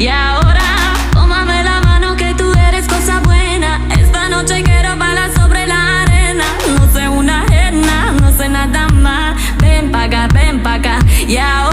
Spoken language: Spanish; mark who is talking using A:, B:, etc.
A: Y ahora, tómame la mano que tú eres cosa buena. Esta noche quiero bailar sobre la arena. No sé una ajena, no sé nada más. Ven pa' acá, ven pa' acá. Y ahora